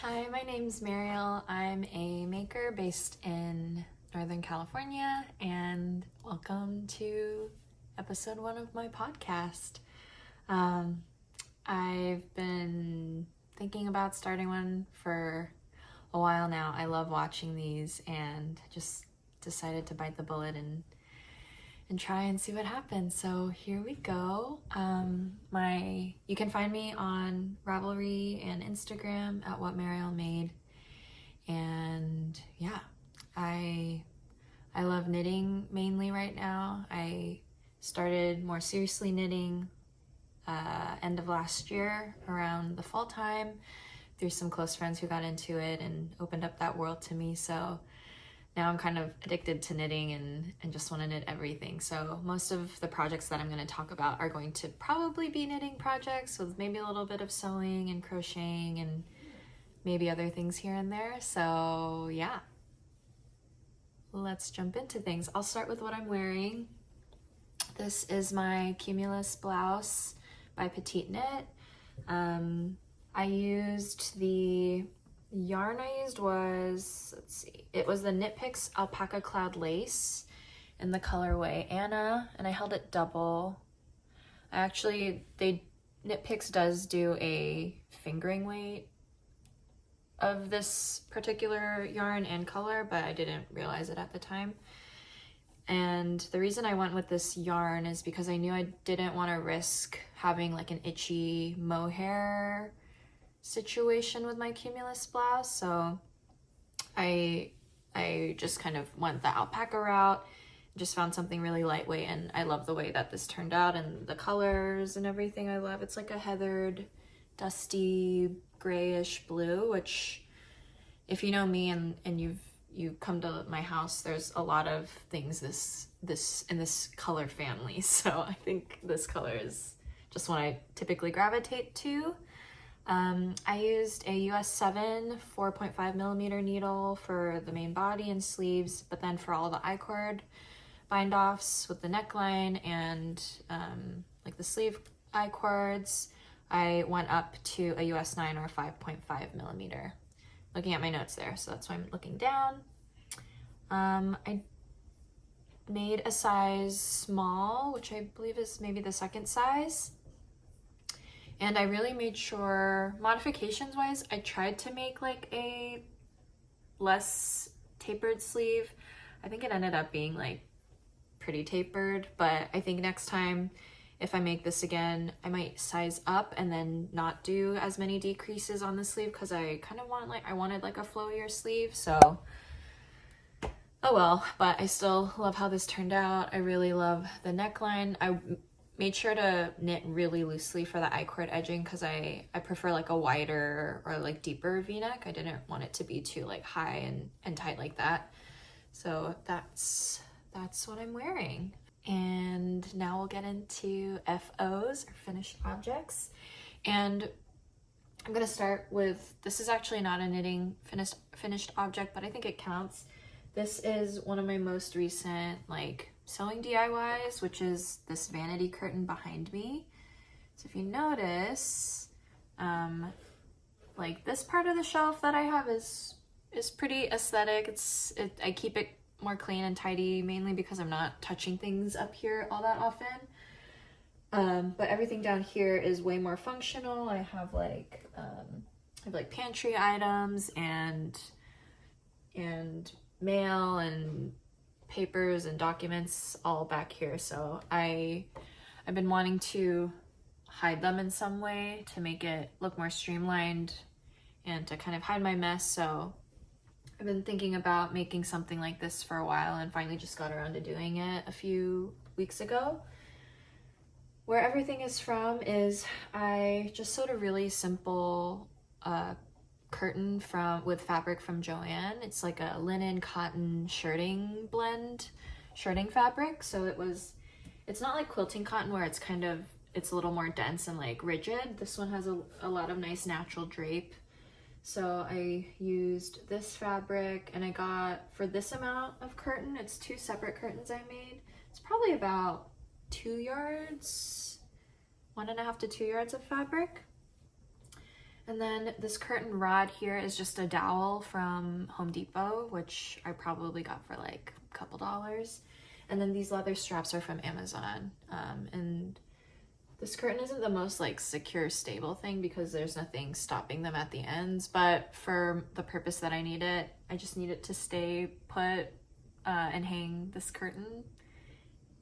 Hi, my name's Mariel. I'm a maker based in Northern California, and welcome to episode 1 of my podcast. I've been thinking about starting one for a while now. I love watching these and just decided to bite the bullet and try and see what happens. So here we go. You can find me on Ravelry and Instagram at What Mariel Made. And yeah, I love knitting mainly right now. I started more seriously knitting end of last year around the fall time through some close friends who got into it and opened up that world to me. So now I'm kind of addicted to knitting and just want to knit everything. So most of the projects that I'm going to talk about are going to probably be knitting projects with maybe a little bit of sewing and crocheting and maybe other things here and there. So yeah, let's jump into things. I'll start with what I'm wearing. This is my Cumulus Blouse by Petite Knit. I used the yarn I used was, it was the Knit Picks Alpaca Cloud Lace in the colorway Anna, and I held it double. Knit Picks does do a fingering weight of this particular yarn and color, but I didn't realize it at the time. And the reason I went with this yarn is because I knew I didn't want to risk having like an itchy mohair situation with my Cumulus blouse, so I just kind of went the alpaca route, just found something really lightweight, and I love the way that this turned out and the colors and everything. I love it's like a heathered, dusty, grayish blue, which if you know me and you've come to my house, there's a lot of things this in this color family, so I think this color is just one I typically gravitate to. I used a US 7 4.5 millimeter needle for the main body and sleeves, but then for all the I-cord bind offs with the neckline and like the sleeve I-cords, I went up to a US 9 or 5.5 millimeter. Looking at my notes there, so that's why I'm looking down. I made a size small, which I believe is maybe the second size. And I really made sure, modifications wise, I tried to make like a less tapered sleeve. I think it ended up being like pretty tapered, but I think next time if I make this again, I might size up and then not do as many decreases on the sleeve, because I kind of wanted like a flowier sleeve. So oh well, but I still love how this turned out. I really love the neckline. I made sure to knit really loosely for the I-cord edging because I prefer like a wider or like deeper v-neck. I didn't want it to be too like high and tight like that. So that's what I'm wearing. And now we'll get into FOs, or finished objects. And I'm gonna start with, this is actually not a knitting finished object, but I think it counts. This is one of my most recent like sewing DIYs, which is this vanity curtain behind me. So if you notice, like this part of the shelf that I have is pretty aesthetic. I keep it more clean and tidy, mainly because I'm not touching things up here all that often. But everything down here is way more functional. I have like pantry items and mail and papers and documents all back here. So I've been wanting to hide them in some way to make it look more streamlined and to kind of hide my mess. So I've been thinking about making something like this for a while and finally just got around to doing it a few weeks ago. Where everything is from is I just sewed a really simple curtain with fabric from Joann. It's like a linen cotton shirting blend, shirting fabric. So it's not like quilting cotton where it's a little more dense and like rigid. This one has a lot of nice natural drape. So I used this fabric, and I got, for this amount of curtain, it's 2 separate curtains I made. It's probably about 2 yards, 1.5 to 2 yards of fabric. And then this curtain rod here is just a dowel from Home Depot, which I probably got for like a couple dollars. And then these leather straps are from Amazon. And this curtain isn't the most like secure, stable thing because there's nothing stopping them at the ends, but for the purpose that I need it, I just need it to stay put and hang this curtain.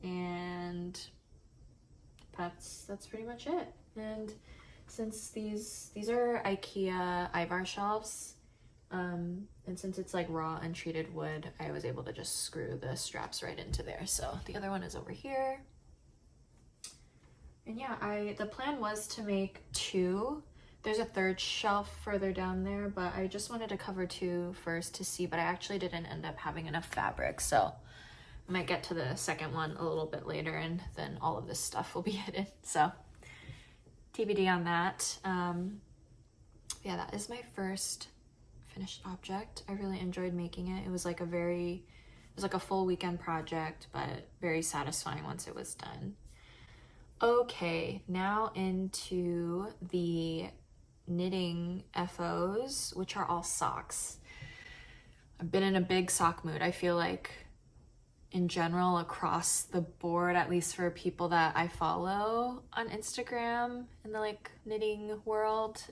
And that's pretty much it. And since these are IKEA Ivar shelves, and since it's like raw untreated wood, I was able to just screw the straps right into there. So the other one is over here. And yeah, the plan was to make 2. There's a third shelf further down there, but I just wanted to cover 2 first to see, but I actually didn't end up having enough fabric. So I might get to the second one a little bit later and then all of this stuff will be hidden. So TBD on that. Yeah, that is my first finished object. I really enjoyed making it. It was like a full weekend project, but very satisfying once it was done. Okay, now into the knitting FOs, which are all socks. I've been in a big sock mood. I feel like in general across the board, at least for people that I follow on Instagram in the like knitting world,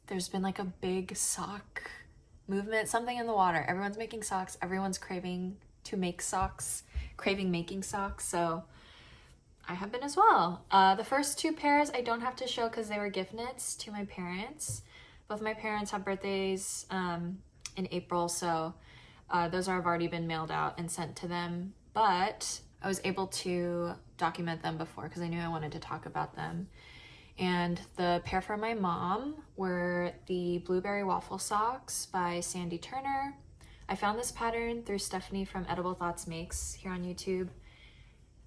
there's been like a big sock movement, something in the water. Everyone's making socks. Everyone's craving to make socks, craving making socks. So I have been as well. The first 2 pairs I don't have to show because they were gift knits to my parents. Both my parents have birthdays in April, so those have already been mailed out and sent to them. But I was able to document them before because I knew I wanted to talk about them. And the pair for my mom were the Blueberry Waffle socks by Sandy Turner. I found this pattern through Stephanie from Edible Thoughts Makes here on YouTube.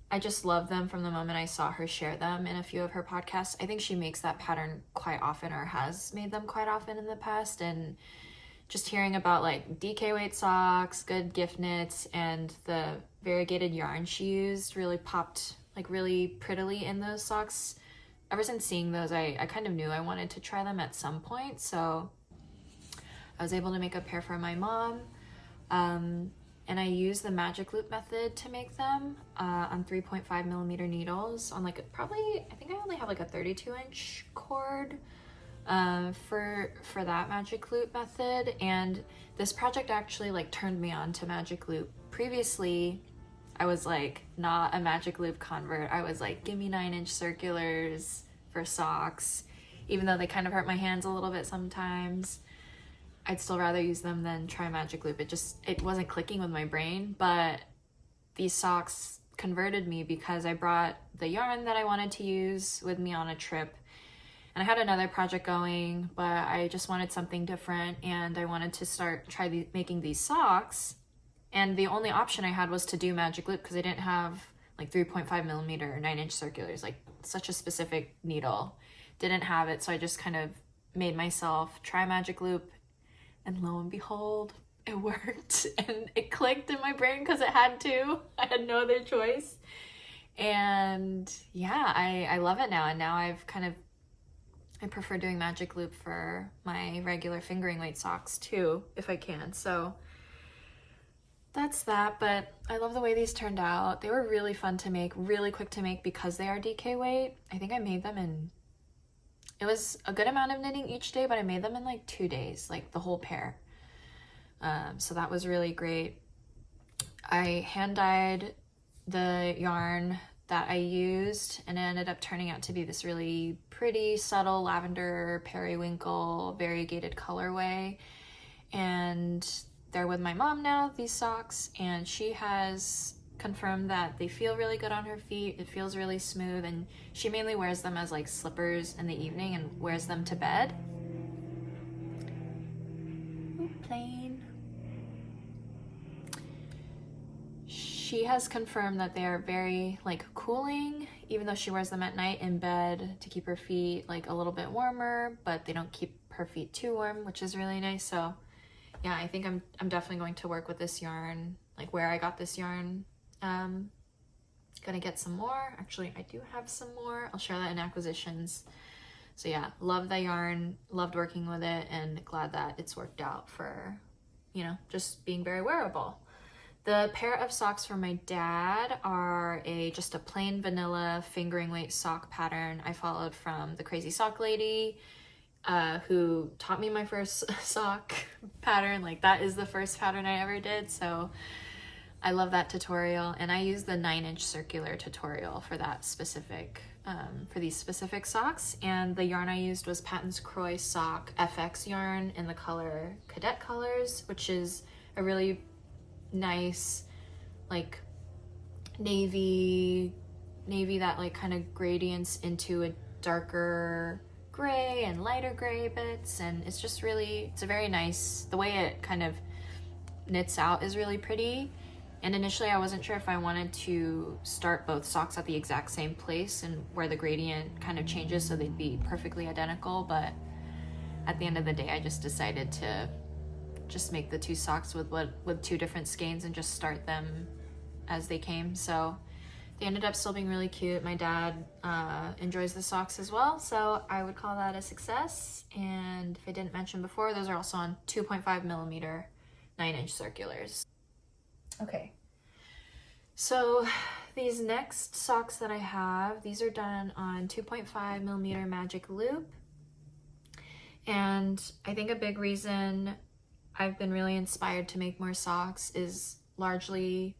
I just love them from the moment I saw her share them in a few of her podcasts. I think she makes that pattern quite often or has made them quite often in the past. And just hearing about like DK weight socks, good gift knits, and the variegated yarn she used really popped like really prettily in those socks. Ever since seeing those, I kind of knew I wanted to try them at some point. So I was able to make a pair for my mom. And I use the magic loop method to make them on 3.5mm needles on like I think I only have like a 32-inch cord for that magic loop method. And this project actually like turned me on to magic loop. Previously, I was like not a magic loop convert. I was like, give me 9-inch circulars for socks, even though they kind of hurt my hands a little bit sometimes. I'd still rather use them than try magic loop. It wasn't clicking with my brain, but these socks converted me because I brought the yarn that I wanted to use with me on a trip. And I had another project going, but I just wanted something different and I wanted to try making these socks. And the only option I had was to do magic loop because I didn't have like 3.5mm or 9-inch circulars, like such a specific needle. Didn't have it, so I just kind of made myself try magic loop. And lo and behold, it worked and it clicked in my brain because it had to. I had no other choice. And yeah, I love it now. And now I prefer doing magic loop for my regular fingering weight socks too, if I can. So that's that, but I love the way these turned out. They were really fun to make, really quick to make because they are DK weight. I think I made them it was a good amount of knitting each day, but I made them in like 2 days, like the whole pair. So that was really great. I hand dyed the yarn that I used and it ended up turning out to be this really pretty, subtle lavender, periwinkle, variegated colorway. And they're with my mom now, these socks, and she has confirmed that they feel really good on her feet. It feels really smooth, and she mainly wears them as like slippers in the evening and wears them to bed. Ooh, plane. She has confirmed that they are very like cooling, even though she wears them at night in bed to keep her feet like a little bit warmer, but they don't keep her feet too warm, which is really nice. So yeah, I think I'm definitely going to work with this yarn, like where I got this yarn. Gonna get some more. Actually, I do have some more. I'll share that in acquisitions. So yeah, love the yarn, loved working with it, and glad that it's worked out for, you know, just being very wearable. The pair of socks for my dad are just a plain vanilla fingering weight sock pattern I followed from the Crazy Sock Lady, who taught me my first sock pattern. Like, that is the first pattern I ever did, so I love that tutorial. And I use the 9-inch circular tutorial for that specific, for these specific socks. And the yarn I used was Patton's Croy Sock FX yarn in the color Cadet Colors, which is a really nice, like, navy that like kind of gradients into a darker gray and lighter gray bits, and it's just really, it's a very nice, the way it kind of knits out is really pretty. And initially I wasn't sure if I wanted to start both socks at the exact same place and where the gradient kind of changes so they'd be perfectly identical, but at the end of the day I just decided to just make the two socks with two different skeins and just start them as they came. So they ended up still being really cute. My dad enjoys the socks as well, so I would call that a success. And if I didn't mention before, those are also on 2.5 millimeter 9-inch circulars. Okay, so these next socks that I have, these are done on 2.5 millimeter magic loop. And I think a big reason I've been really inspired to make more socks is largely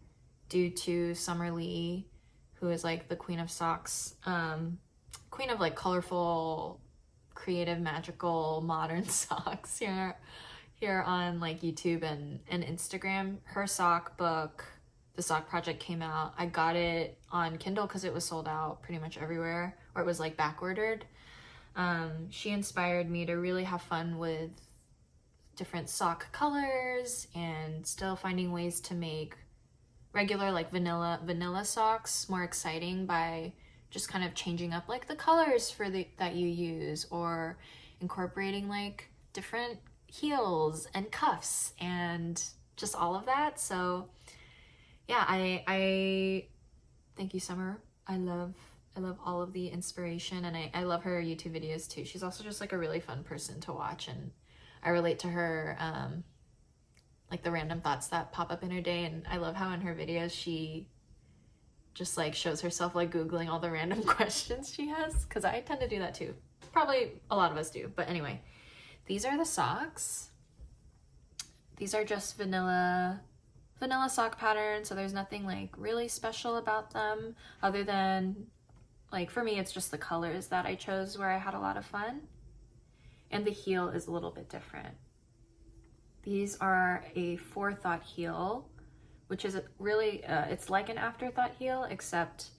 due to Summer Lee, who is like the queen of socks, queen of like colorful, creative, magical, modern socks here on like YouTube and Instagram. Her sock book, The Sock Project, came out. I got it on Kindle because it was sold out pretty much everywhere, or it was like back ordered. She inspired me to really have fun with different sock colors and still finding ways to make regular like vanilla socks more exciting by just kind of changing up like the colors for that you use, or incorporating like different heels and cuffs and just all of that. So yeah, I thank you, Summer. I love all of the inspiration, and I love her YouTube videos too. She's also just like a really fun person to watch, and I relate to her like the random thoughts that pop up in her day. And I love how in her videos she just like shows herself like Googling all the random questions she has, because I tend to do that too. Probably a lot of us do, but anyway, these are the socks. These are just vanilla sock patterns, so there's nothing like really special about them other than, like, for me it's just the colors that I chose where I had a lot of fun, and the heel is a little bit different. These are a forethought heel, which is really, it's like an afterthought heel, except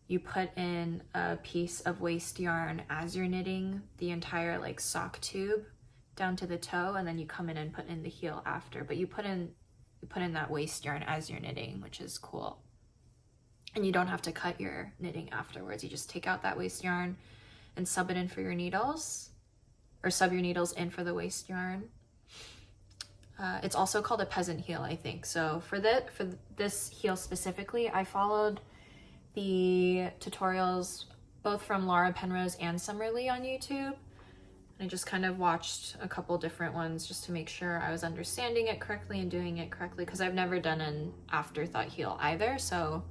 you put in a piece of waste yarn as you're knitting the entire like sock tube down to the toe, and then you come in and put in the heel after, but you put in that waste yarn as you're knitting, which is cool. And you don't have to cut your knitting afterwards. You just take out that waste yarn and sub it in for your needles, or sub your needles in for the waste yarn. It's also called a peasant heel, I think. So for this heel specifically, I followed the tutorials both from Laura Penrose and Summer Lee on YouTube. I just kind of watched a couple different ones just to make sure I was understanding it correctly and doing it correctly, because I've never done an afterthought heel either. So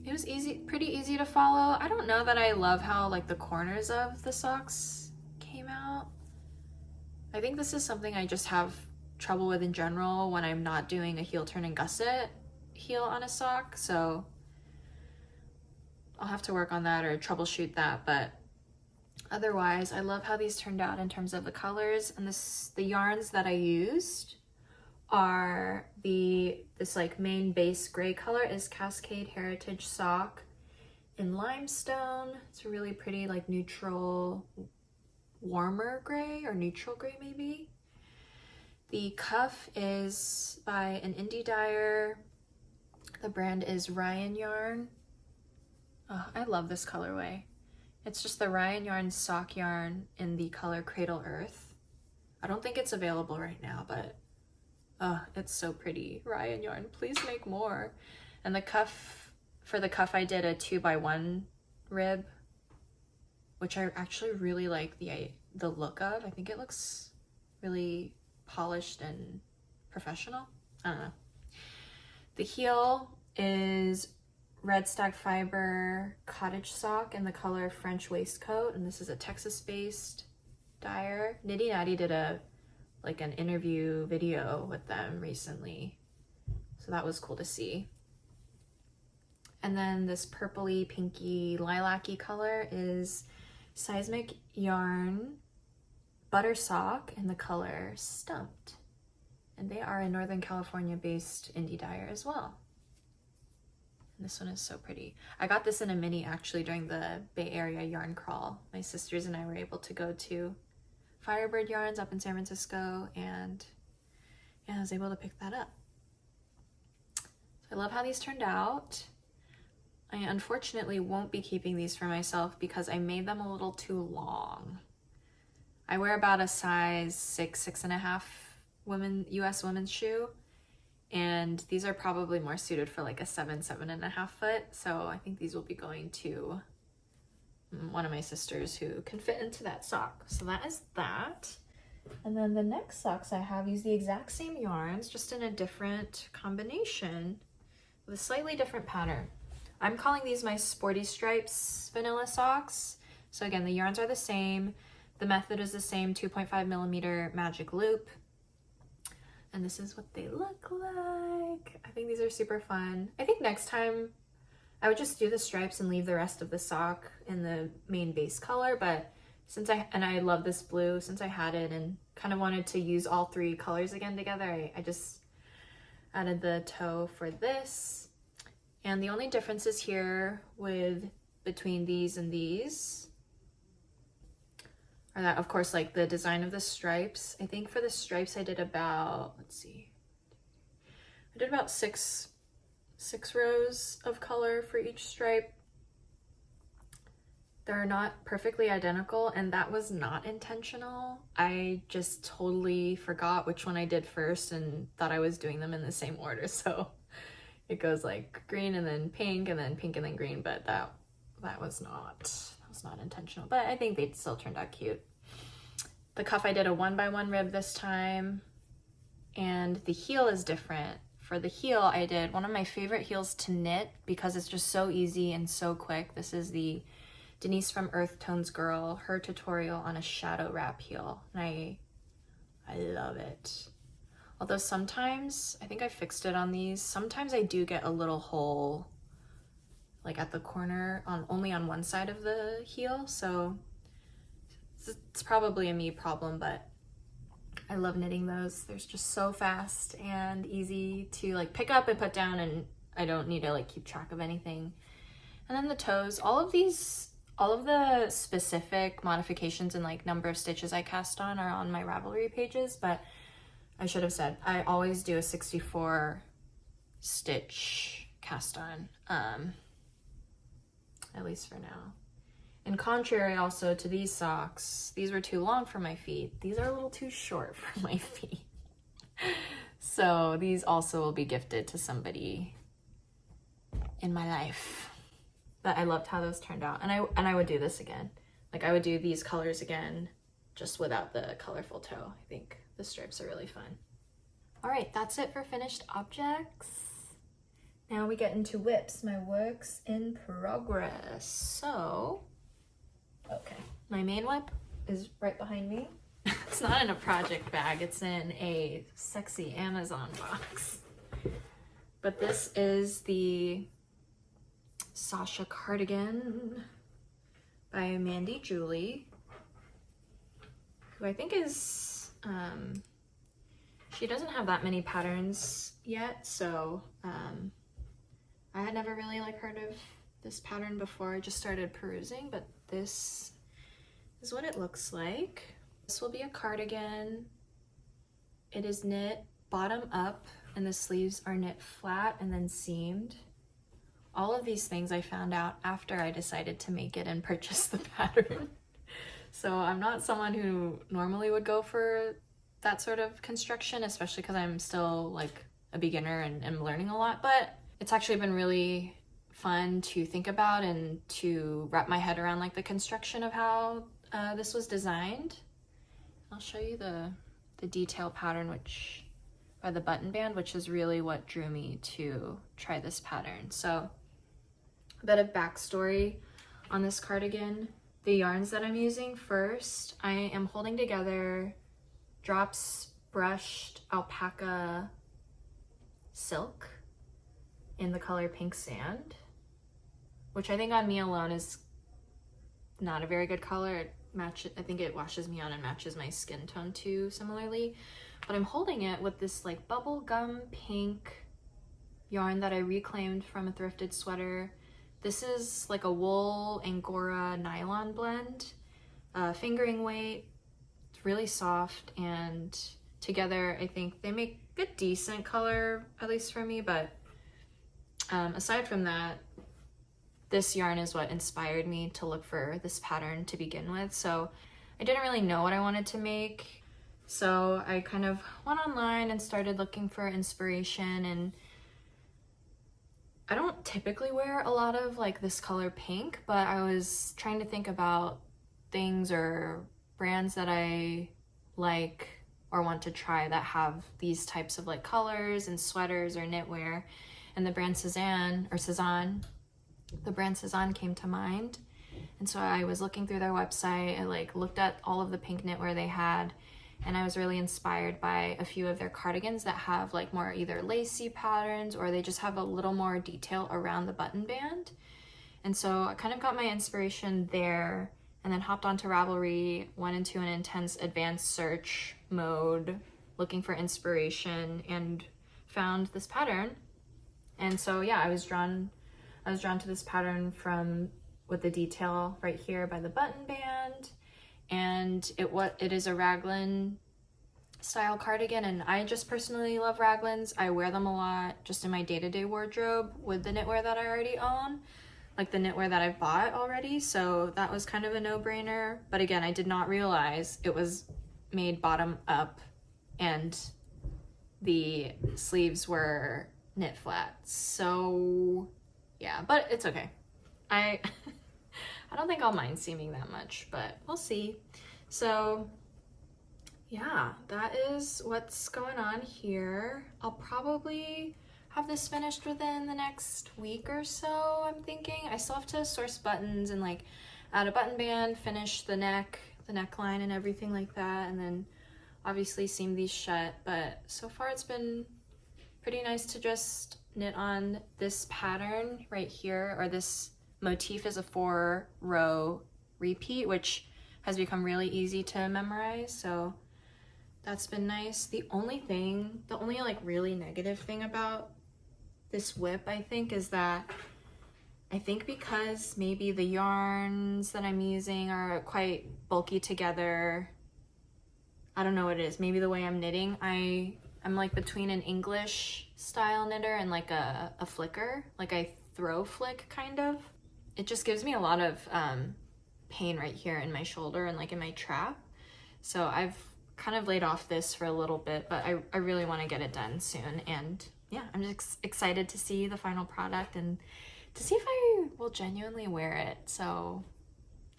it was pretty easy to follow. I don't know that I love how like the corners of the socks came out. I think this is something I just have trouble with in general when I'm not doing a heel turn and gusset heel on a sock, so I'll have to work on that or troubleshoot that. But otherwise, I love how these turned out in terms of the colors. And the yarns that I used are this like main base gray color is Cascade Heritage Sock in limestone. It's a really pretty like neutral, warmer gray, or neutral gray maybe. The cuff is by an indie dyer. The brand is Ryan Yarn. Oh, I love this colorway. It's just the Ryan Yarn sock yarn in the color Cradle Earth. I don't think it's available right now, but oh, it's so pretty. Ryan Yarn, please make more. And the cuff, for the cuff I did a 2x1 rib which I actually really like the look of. I think it looks really polished and professional. I don't know. The heel is red stag fiber cottage sock in the color French waistcoat, and this is a Texas-based dyer. Nitty Natty did an interview video with them recently, so that was cool to see. And then this purpley, pinky, lilac-y color is Seismic Yarn Butter Sock in the color Stumped. And they are a Northern California-based indie dyer as well. And this one is so pretty. I got this in a mini actually during the Bay Area yarn crawl. My sisters and I were able to go to Firebird Yarns up in San Francisco, and yeah, I was able to pick that up. So I love how these turned out. I unfortunately won't be keeping these for myself because I made them a little too long. I wear about a size 6, 6.5 US women's shoe, and these are probably more suited for like a 7, 7.5 foot. So I think these will be going to one of my sisters who can fit into that sock. So that is that. And then the next socks I have use the exact same yarns, just in a different combination with a slightly different pattern. I'm calling these my Sporty Stripes vanilla socks. So again, the yarns are the same. The method is the same, 2.5mm magic loop. And this is what they look like. I think these are super fun. I think next time I would just do the stripes and leave the rest of the sock in the main base color, but since I love this blue, since I had it and kind of wanted to use all 3 colors again together, I just added the toe for this. And the only differences here between these and these are that, of course, like the design of the stripes. I think for the stripes I did about, I did about six rows of color for each stripe. They're not perfectly identical, and that was not intentional. I just totally forgot which one I did first and thought I was doing them in the same order. So it goes like green and then pink and then pink and then green, but that was not intentional, but I think they still turned out cute. The cuff, I did a 1x1 rib this time, and the heel is different. For the heel, I did one of my favorite heels to knit because it's just so easy and so quick. This is the Denise from Earth Tones Girl, her tutorial on a shadow wrap heel, and I love it. Although sometimes, I think I fixed it on these, sometimes I do get a little hole like at the corner only on one side of the heel, so it's probably a me problem, but I love knitting those. They're just so fast and easy to like pick up and put down, and I don't need to like keep track of anything. And then the toes, all of the specific modifications and like number of stitches I cast on are on my Ravelry pages, but I should have said, I always do a 64 stitch cast on, at least for now. And contrary also to these socks, these were too long for my feet. These are a little too short for my feet. So these also will be gifted to somebody in my life. But I loved how those turned out. And I would do this again. Like I would do these colors again, just without the colorful toe. I think the stripes are really fun. All right, that's it for finished objects. Now we get into whips, my works in progress. So, okay, my main whip is right behind me. It's not in a project bag, it's in a sexy Amazon box. But this is the Sascha Cardigan by Mandy Julie, who I think is, she doesn't have that many patterns yet, so I had never really like heard of this pattern before. I just started perusing, but this is what it looks like. This will be a cardigan. It is knit bottom up, and the sleeves are knit flat and then seamed. All of these things I found out after I decided to make it and purchase the pattern. So I'm not someone who normally would go for that sort of construction, especially because I'm still like a beginner and am learning a lot, but it's actually been really fun to think about and to wrap my head around like the construction of how this was designed. I'll show you the detail pattern by the button band, which is really what drew me to try this pattern. So a bit of backstory on this cardigan. The yarns that I'm using first, I am holding together Drops brushed Alpaca silk in the color Pink Sand, which I think on me alone is not a very good color. I think it washes me out and matches my skin tone too similarly. But I'm holding it with this like bubblegum pink yarn that I reclaimed from a thrifted sweater. This is like a wool Angora nylon blend, fingering weight. It's really soft, and together I think they make a decent color, at least for me. But aside from that, this yarn is what inspired me to look for this pattern to begin with. So I didn't really know what I wanted to make. So I kind of went online and started looking for inspiration, and I don't typically wear a lot of like this color pink, but I was trying to think about things or brands that I like or want to try that have these types of like colors and sweaters or knitwear. And the brand Cézanne came to mind. And so I was looking through their website, I like looked at all of the pink knitwear they had, and I was really inspired by a few of their cardigans that have like more either lacy patterns or they just have a little more detail around the button band. And so I kind of got my inspiration there, and then hopped onto Ravelry, went into an intense advanced search mode looking for inspiration, and found this pattern. And so yeah, I was drawn to this pattern with the detail right here by the button band. And it is a raglan style cardigan, and I just personally love raglans. I wear them a lot just in my day-to-day wardrobe with the knitwear that I already own, like the knitwear that I've bought already. So that was kind of a no-brainer. But again, I did not realize it was made bottom up and the sleeves were knit flat. So yeah, but it's okay. I don't think I'll mind seaming that much, but we'll see. So yeah, that is what's going on here. I'll probably have this finished within the next week or so, I'm thinking. I still have to source buttons and like add a button band, finish the neckline and everything like that, and then obviously seam these shut. But so far it's been pretty nice to just knit on this pattern right here, or this motif is a 4-row repeat, which has become really easy to memorize, so that's been nice. The only like really negative thing about this whip, I think, is that I think because maybe the yarns that I'm using are quite bulky together, I don't know what it is, maybe the way I'm knitting, I'm like between an English style knitter and like a flicker, like I throw flick kind of. It just gives me a lot of pain right here in my shoulder and like in my trap. So I've kind of laid off this for a little bit, but I really want to get it done soon. And yeah, I'm just excited to see the final product and to see if I will genuinely wear it. So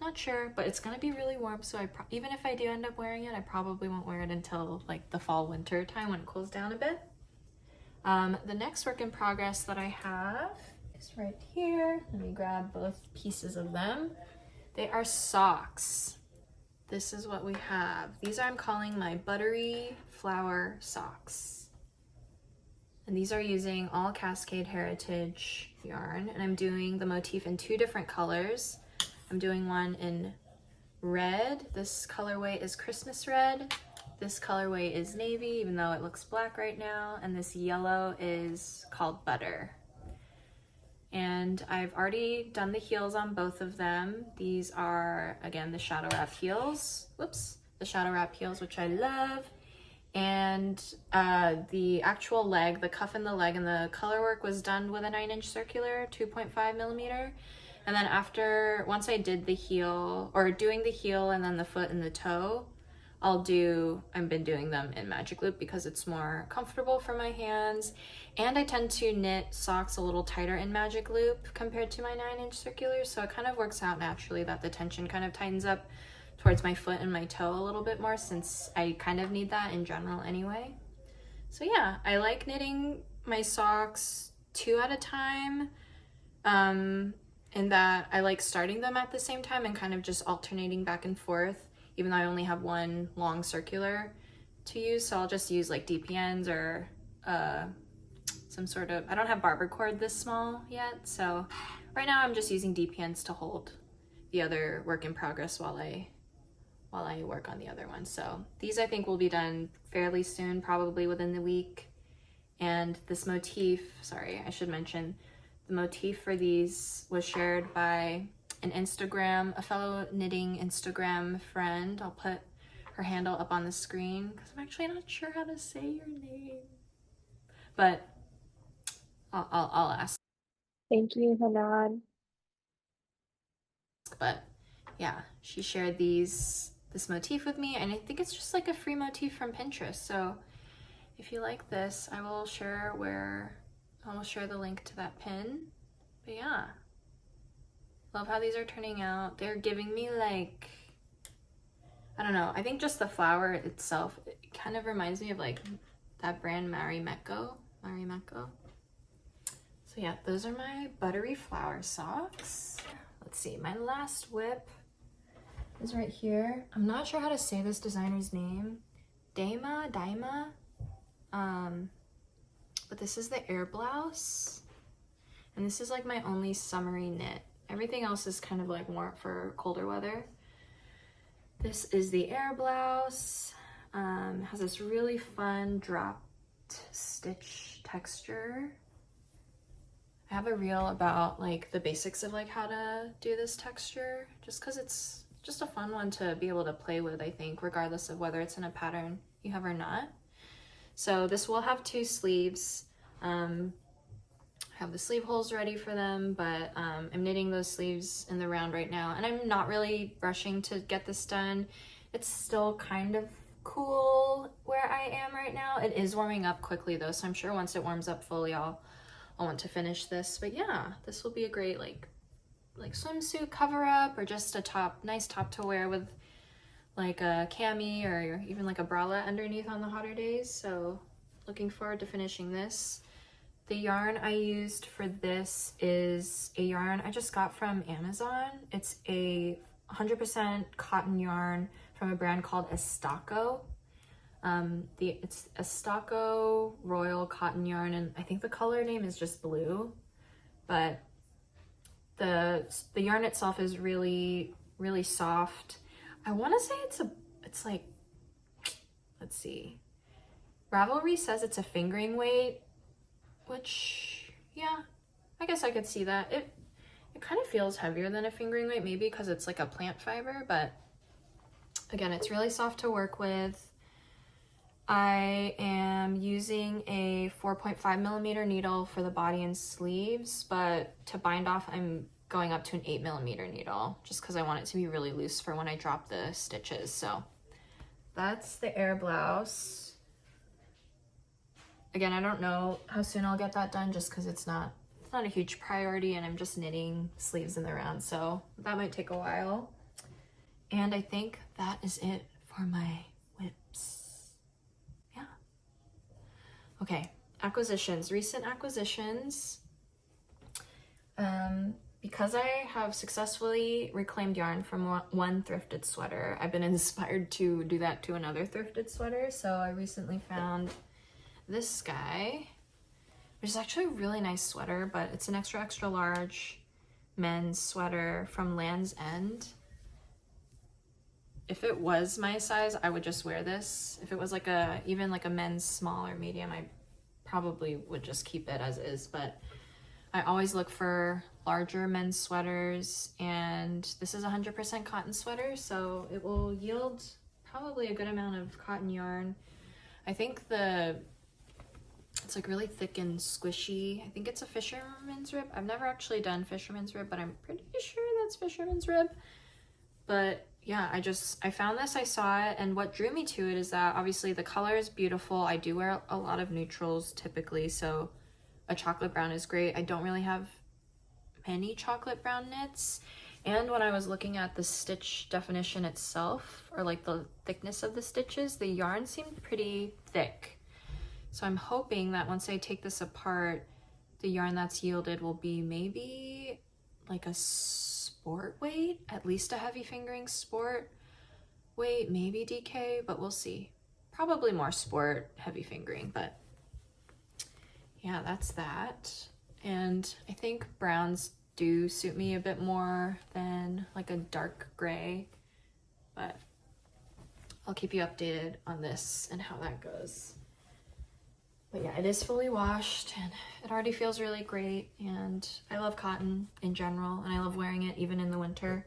not sure, but it's gonna be really warm, so even if I do end up wearing it, I probably won't wear it until like the fall winter time when it cools down a bit. The next work in progress that I have is right here. Let me grab both pieces of them. They are socks. This is what we have. These I'm calling my Buttery flower socks. And these are using all Cascade Heritage yarn, and I'm doing the motif in 2 different colors. I'm doing one in red. This colorway is Christmas red. This colorway is navy, even though it looks black right now. And this yellow is called Butter. And I've already done the heels on both of them. These are, again, the shadow wrap heels. Whoops, the shadow wrap heels, which I love. And the actual leg, the cuff in the leg and the color work was done with a 9-inch circular, 2.5 millimeter. And then once I did the heel, or doing the heel and then the foot and the toe, I've been doing them in Magic Loop because it's more comfortable for my hands, and I tend to knit socks a little tighter in Magic Loop compared to my 9-inch circular, so it kind of works out naturally that the tension kind of tightens up towards my foot and my toe a little bit more, since I kind of need that in general anyway. So yeah, I like knitting my socks 2 at a time, in that I like starting them at the same time and kind of just alternating back and forth, even though I only have one long circular to use. So I'll just use like DPNs or some sort of, I don't have barber cord this small yet, so right now I'm just using DPNs to hold the other work in progress while I work on the other one. So these I think will be done fairly soon, probably within the week. And this motif, sorry, I should mention, the motif for these was shared by a fellow knitting Instagram friend. I'll put her handle up on the screen because I'm actually not sure how to say your name, but I'll ask. Thank you, Hanan. But yeah, she shared this motif with me, and I think it's just like a free motif from Pinterest. So if you like this, I will share the link to that pin. But yeah, love how these are turning out. They're giving me like, I don't know, I think just the flower itself, it kind of reminds me of like that brand Marimekko. So yeah, those are my Buttery flower socks. Let's see, my last whip is right here. I'm not sure how to say this designer's name. Deima. But this is the Air Blouse. And this is like my only summery knit. Everything else is kind of like more for colder weather. This is the Air Blouse. It has this really fun dropped stitch texture. I have a reel about like the basics of like how to do this texture, just because it's just a fun one to be able to play with, I think, regardless of whether it's in a pattern you have or not. So this will have 2 sleeves. I have the sleeve holes ready for them, but I'm knitting those sleeves in the round right now, and I'm not really rushing to get this done. It's still kind of cool where I am right now. It is warming up quickly though, so I'm sure once it warms up fully, I'll want to finish this. But yeah, this will be a great like swimsuit cover up, or just a nice top to wear with like a cami or even like a bralette underneath on the hotter days. So looking forward to finishing this. The yarn I used for this is a yarn I just got from Amazon. It's a 100% cotton yarn from a brand called Estaco. It's Estaco Royal Cotton Yarn, and I think the color name is just blue, but the yarn itself is really, really soft. I want to say it's like, let's see, Ravelry says it's a fingering weight, which, yeah, I guess I could see that. It kind of feels heavier than a fingering weight, maybe because it's like a plant fiber, but again, it's really soft to work with. I am using a 4.5mm needle for the body and sleeves, but to bind off, I'm going up to an 8mm needle just because I want it to be really loose for when I drop the stitches. So that's the Air Blouse. Again, I don't know how soon I'll get that done just because it's not a huge priority, and I'm just knitting sleeves in the round, so that might take a while. And I think that is it for my whips. Yeah. Okay, recent acquisitions. Because I have successfully reclaimed yarn from one thrifted sweater, I've been inspired to do that to another thrifted sweater. So I recently found this guy, which is actually a really nice sweater, but it's an extra large men's sweater from Land's End. If it was my size, I would just wear this. If it was like even like a men's small or medium, I probably would just keep it as is, but I always look for larger men's sweaters, and this is 100% cotton sweater, so it will yield probably a good amount of cotton yarn. I think it's like really thick and squishy. I think it's a fisherman's rib. I've never actually done fisherman's rib, but I'm pretty sure that's fisherman's rib. But yeah, I found this, I saw it, and what drew me to it is that obviously the color is beautiful. I do wear a lot of neutrals typically, so a chocolate brown is great. I don't really have many chocolate brown knits. And when I was looking at the stitch definition itself, or like the thickness of the stitches, the yarn seemed pretty thick. So I'm hoping that once I take this apart, the yarn that's yielded will be maybe like a sport weight, at least a heavy fingering sport weight, maybe DK, but we'll see. Probably more sport, heavy fingering, but yeah, that's that. And I think browns do suit me a bit more than like a dark gray, but I'll keep you updated on this and how that goes. But yeah, it is fully washed and it already feels really great, and I love cotton in general, and I love wearing it even in the winter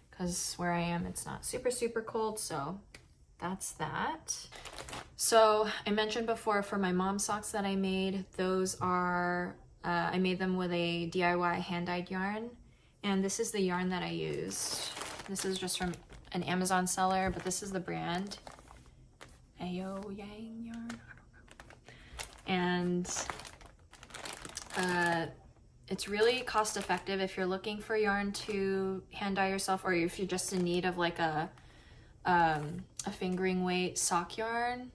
because where I am it's not super cold, so that's that. So I mentioned before for my mom socks that I made, those are I made them with a DIY hand-dyed yarn, and this is the yarn that I used. This is just from an Amazon seller, but this is the brand Ayo Yang yarn, I don't know. And it's really cost effective if you're looking for yarn to hand dye yourself, or if you're just in need of like a fingering weight sock yarn.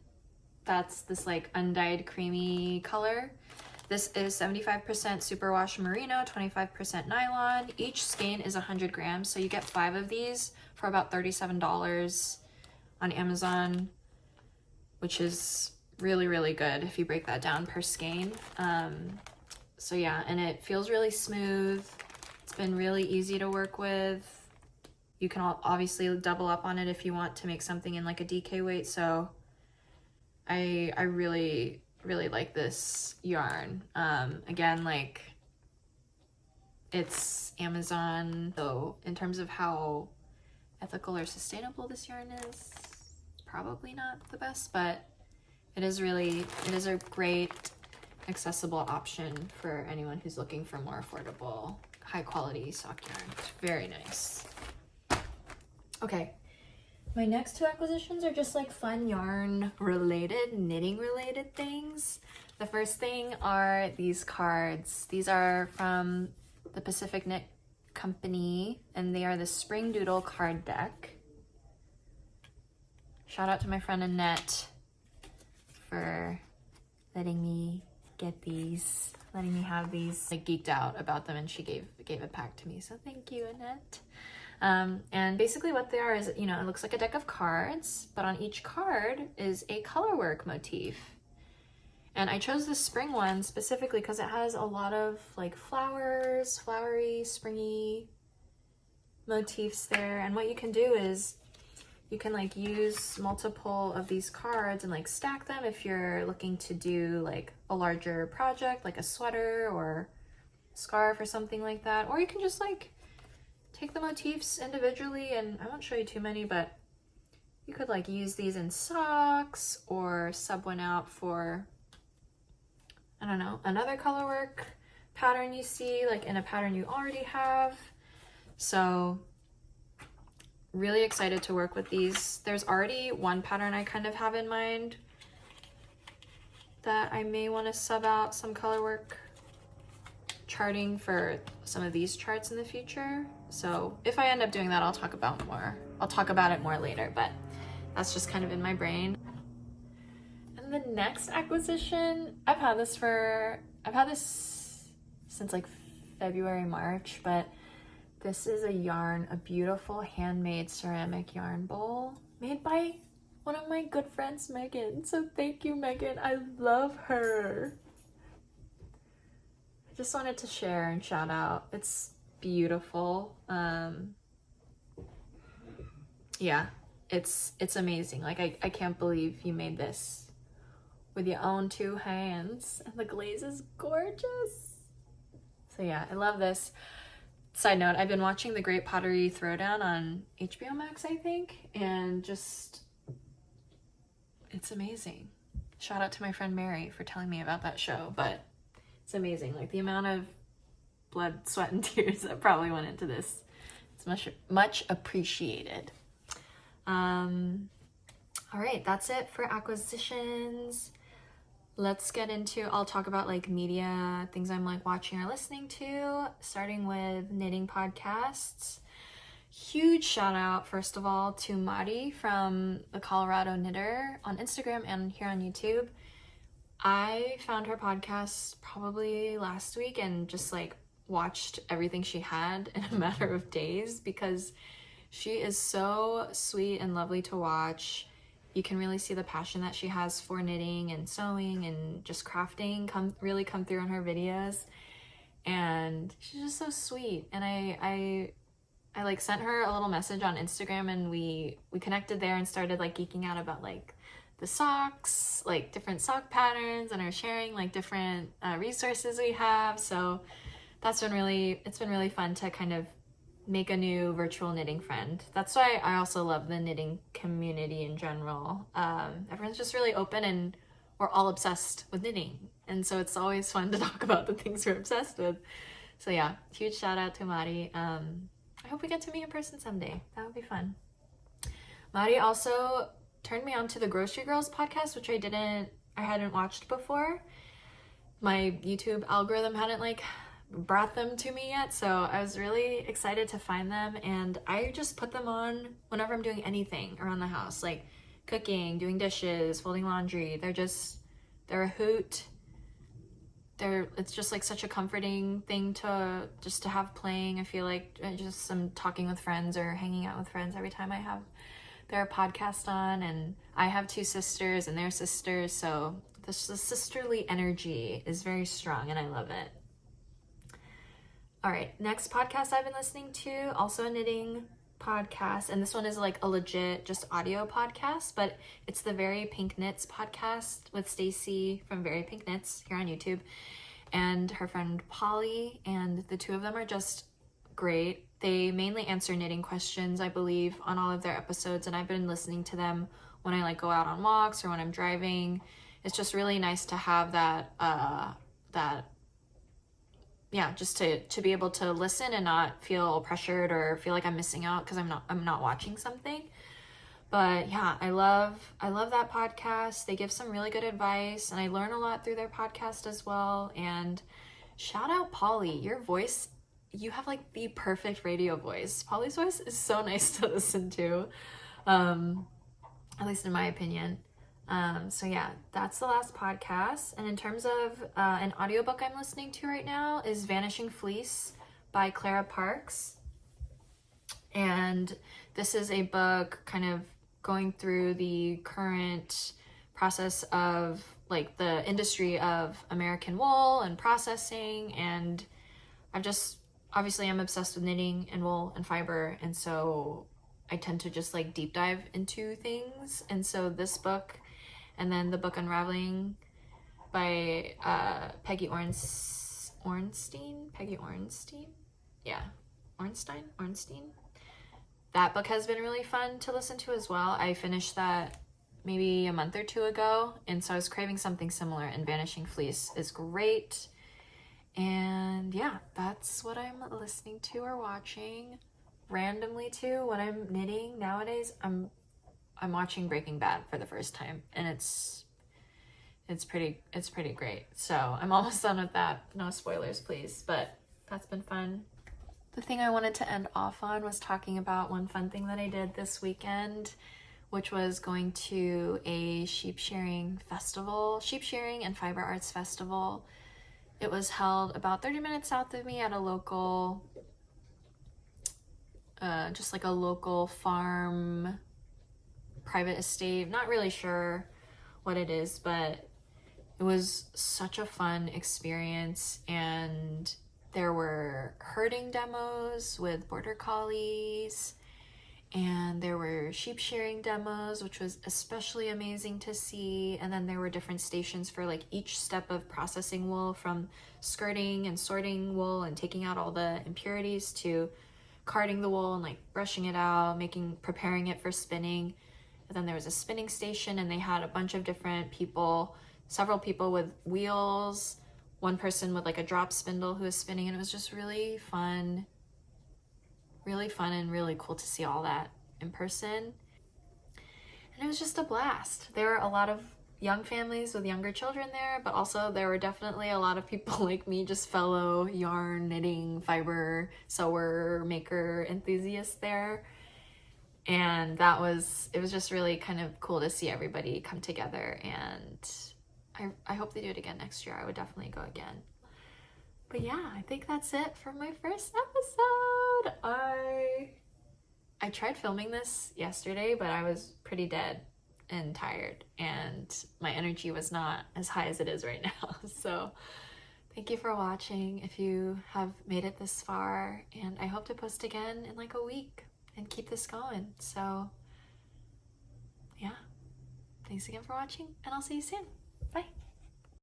That's this like undyed creamy color. This is 75% superwash merino, 25% nylon. Each skein is 100 grams, so you get 5 of these for about $37 on Amazon, which is really good if you break that down per skein. So yeah, and it feels really smooth. It's been really easy to work with. You can obviously double up on it if you want to make something in like a DK weight. So I really like this yarn. Again, like, it's Amazon, so in terms of how ethical or sustainable this yarn is, probably not the best, but it is a great accessible option for anyone who's looking for more affordable, high quality sock yarn. It's very nice. Okay, my next 2 acquisitions are just like fun yarn related, knitting related things. The first thing are these cards. These are from the Pacific Knit Company, and they are the Spring Doodle card deck. Shout out to my friend Annette for letting me get these, letting me have these. I geeked out about them and she gave it back to me, so thank you, Annette. And basically what they are is, you know, it looks like a deck of cards, but on each card is a colorwork motif. And I chose the spring one specifically because it has a lot of like flowers, flowery, springy motifs there. And what you can do is you can like use multiple of these cards and like stack them if you're looking to do like a larger project, like a sweater or scarf or something like that. Or you can just like take the motifs individually, and I won't show you too many, but you could like use these in socks or sub one out for, I don't know, another colorwork pattern you see, like in a pattern you already have. So really excited to work with these. There's already one pattern I kind of have in mind that I may want to sub out some colorwork charting for some of these charts in the future. So if I end up doing that, I'll talk about it more later, but that's just kind of in my brain. And the next acquisition, I've had this since like February, March, but this is a beautiful handmade ceramic yarn bowl made by one of my good friends, Megan. So thank you, Megan. I love her. I just wanted to share and shout out. It's beautiful. Yeah, it's amazing. Like I can't believe you made this with your own 2 hands, and the glaze is gorgeous. So yeah, I love this. Side note, I've been watching The Great Pottery Throwdown on HBO Max, I think, and just, it's amazing. Shout out to my friend Mary for telling me about that show, but it's amazing. Like the amount of blood, sweat, and tears that probably went into this. It's much appreciated. All right, that's it for acquisitions. Let's get into, I'll talk about like media, things I'm like watching or listening to, starting with knitting podcasts. Huge shout out, first of all, to Mari from the Colorado Knitter on Instagram and here on YouTube. I found her podcast probably last week and just like watched everything she had in a matter of days because she is so sweet and lovely to watch. You can really see the passion that she has for knitting and sewing and just crafting come through in her videos. And she's just so sweet. And I like sent her a little message on Instagram and we connected there and started like geeking out about like the socks, like different sock patterns, and are sharing like different resources we have. So it's been really fun to kind of make a new virtual knitting friend. That's why I also love the knitting community in general. Everyone's just really open and we're all obsessed with knitting. And so it's always fun to talk about the things we're obsessed with. So yeah, huge shout out to Mari. I hope we get to meet in person someday. That would be fun. Mari also turned me on to the Grocery Girls podcast, which I hadn't watched before. My YouTube algorithm hadn't like brought them to me yet, so I was really excited to find them, and I just put them on whenever I'm doing anything around the house, like cooking, doing dishes, folding laundry. They're a hoot. It's just like such a comforting thing to have playing. I feel like just some talking with friends or hanging out with friends every time I have their podcast on. And I have two sisters and they're sisters, so the sisterly energy is very strong and I love it. All right, next podcast I've been listening to, also a knitting podcast, and this one is like a legit just audio podcast, but it's the Very Pink Knits podcast with Stacy from Very Pink Knits here on YouTube and her friend Polly, and the two of them are just great. They mainly answer knitting questions, I believe, on all of their episodes, and I've been listening to them when I like go out on walks or when I'm driving. It's just really nice to have just to be able to listen and not feel pressured or feel like I'm missing out because I'm not watching something. But yeah, I love that podcast. They give some really good advice and I learn a lot through their podcast as well. And shout out Polly, your voice, you have like the perfect radio voice. Polly's voice is so nice to listen to, at least in my opinion. So yeah, that's the last podcast. And in terms of an audiobook I'm listening to right now is Vanishing Fleece by Clara Parks. And this is a book kind of going through the current process of like the industry of American wool and processing. And I'm obsessed with knitting and wool and fiber. And so I tend to just like deep dive into things. And so this book, and then the book Unraveling by Peggy Ornstein. Yeah, Ornstein. That book has been really fun to listen to as well. I finished that maybe a month or two ago, and so I was craving something similar, and Vanishing Fleece is great. And yeah, that's what I'm listening to or watching. Randomly too, when I'm knitting nowadays, I'm watching Breaking Bad for the first time, and it's pretty great. So I'm almost done with that. No spoilers, please, but that's been fun. The thing I wanted to end off on was talking about one fun thing that I did this weekend, which was going to a sheep shearing and fiber arts festival. It was held about 30 minutes south of me at a local, just like a local farm, private estate. Not really sure what it is, but it was such a fun experience. And there were herding demos with border collies, and there were sheep shearing demos, which was especially amazing to see. And then there were different stations for like each step of processing wool, from skirting and sorting wool and taking out all the impurities to carding the wool and like brushing it out, preparing it for spinning. And then there was a spinning station, and they had a bunch of different people, several people with wheels, one person with like a drop spindle who was spinning, and it was just really fun really fun and really cool to see all that in person. And it was just a blast. There were a lot of young families with younger children there, but also there were definitely a lot of people like me, just fellow yarn, knitting, fiber, sewer, maker enthusiasts there. And it was just really kind of cool to see everybody come together, and I hope they do it again next year. I would definitely go again. But yeah, I think that's it for my first episode. I tried filming this yesterday, but I was pretty dead and tired, and my energy was not as high as it is right now. So thank you for watching if you have made it this far, and I hope to post again in like a week and keep this going. So yeah, thanks again for watching, and I'll see you soon.